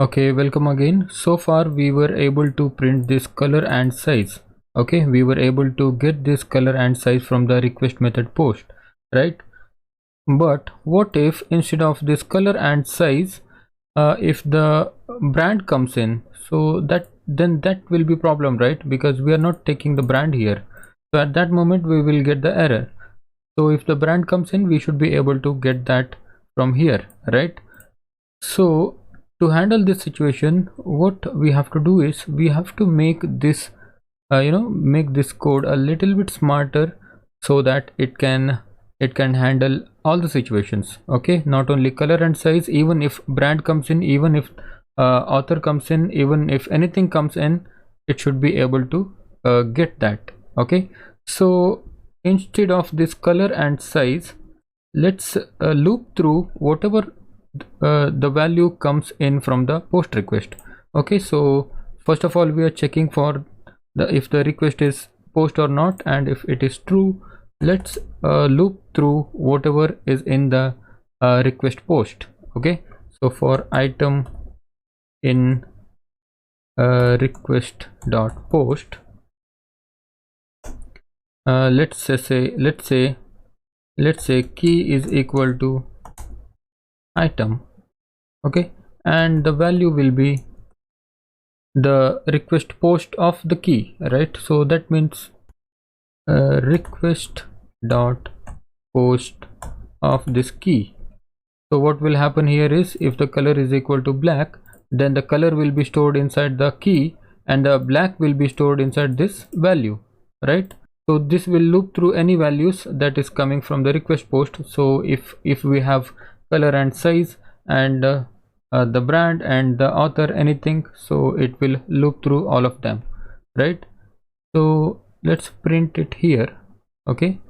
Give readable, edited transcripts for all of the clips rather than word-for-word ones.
Okay, welcome again. So far we were able to print this color and size. Okay, we were able to get this color and size from the request method post, right? But what if instead of this color and size, if the brand comes in, so that will be problem, right? Because we are not taking the brand here. So at that moment we will get the error. So if the brand comes in, we should be able to get that from here, right? So to handle this situation, what we have to do is we have to make this make this code a little bit smarter so that it can handle all the situations. Okay, not only color and size, even if brand comes in, even if author comes in, even if anything comes in, it should be able to get that. Okay, so instead of this color and size, let's loop through whatever the value comes in from the post request. Okay, so first of all we are checking for if the request is post or not, and if it is true, let's loop through whatever is in the request post. Okay, so for item in request dot post, let's say key is equal to item. Okay, and the value will be the request post of the key, right? So that means request dot post of this key. So what will happen here is, if the color is equal to black, then the color will be stored inside the key and the black will be stored inside this value, right? So this will loop through any values that is coming from the request post. So if we have color and size and the brand and the author, anything, so it will loop through all of them, right? So let's print it here. Okay,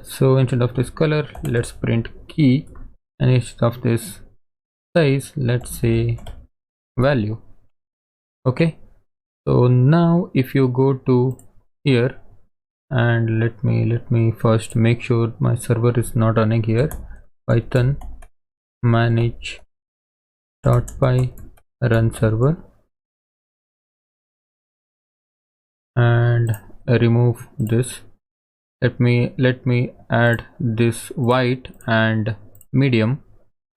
so instead of this color, let's print key, and instead of this size, let's say value. Okay, so now if you go to here, and let me first make sure my server is not running here. Python manage .py run server, and remove this. Let me add this white and medium,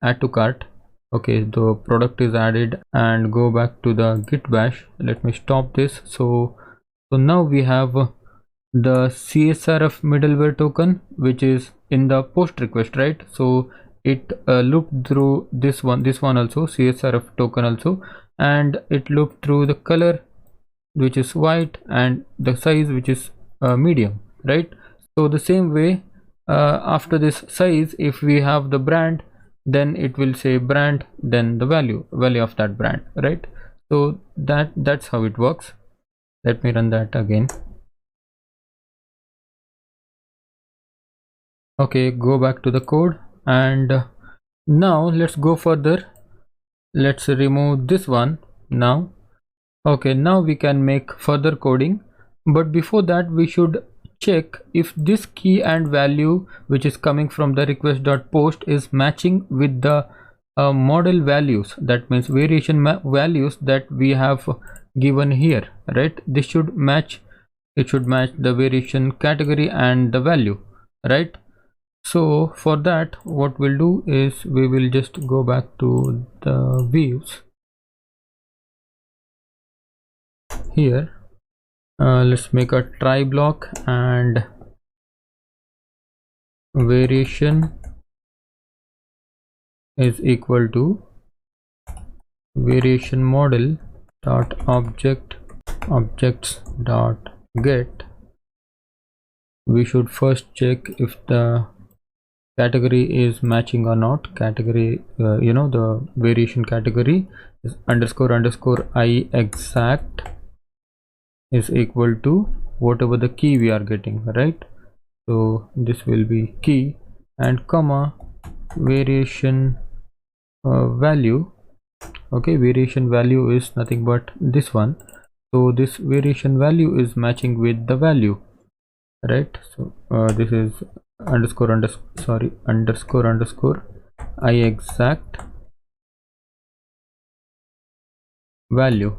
add to cart. Okay, the product is added, and go back to the git bash. Let me stop this. So now we have the CSRF middleware token, which is in the post request, right? So it looped through this one also, CSRF token also, and it looped through the color, which is white, and the size, which is medium, right? So the same way, after this size, if we have the brand, then it will say brand, then the value of that brand, right? So that's how it works. Let me run that again. Okay, go back to the code, and now let's go further. Let's remove this one now. Okay, now we can make further coding, but before that we should check if this key and value which is coming from the request.post is matching with the model values. That means variation values that we have given here, right? This should match. It should match the variation category and the value, right? So for that, what we'll do is we will just go back to the views here. Let's make a try block, and variation is equal to variation model dot objects dot get. We should first check if the category is matching or not. Category, the variation category is __ I exact is equal to whatever the key we are getting, right? So this will be key, and comma variation value. Okay, variation value is nothing but this one. So this variation value is matching with the value, right? So this is __ I exact value.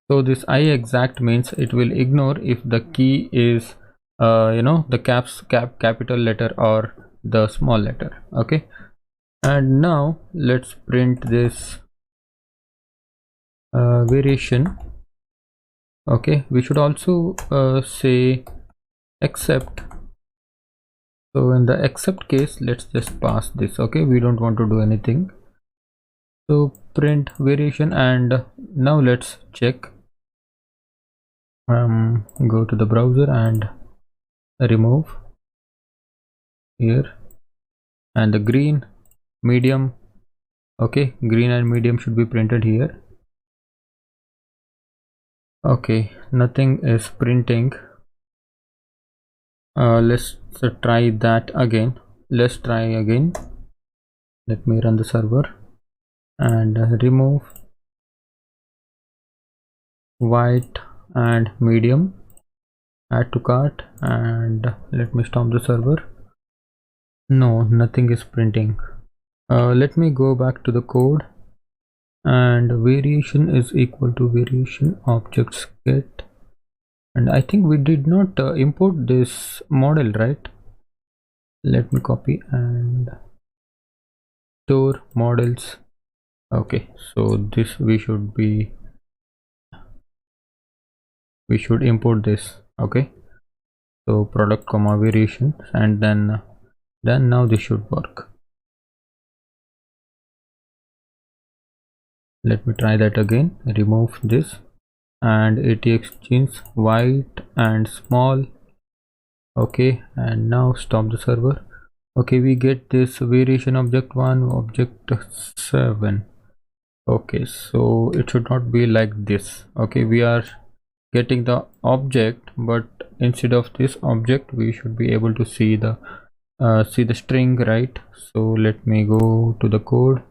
So this I exact means it will ignore if the key is the capital letter or the small letter. Okay, and now let's print this variation. Okay, we should also say except. So in the except case, let's just pass this. Okay, we don't want to do anything. So print variation, and now let's check. Go to the browser and remove here, and the green, medium. Okay, green and medium should be printed here. Okay, nothing is printing. Let's try that again. Let's try again. Let me run the server and remove white and medium, add to cart, and let me stop the server. No, nothing is printing. Let me go back to the code, and variation is equal to variation objects get, and I think we did not import this model, right? Let me copy and store models. Okay, so this we should import this. Okay, so product comma variation, and then now this should work. Let me try that again. Remove this and ATX jeans white and small. Okay, and now stop the server. Okay, we get this variation object 1 object 7. Okay, so it should not be like this. Okay, we are getting the object, but instead of this object we should be able to see the string, right? So let me go to the code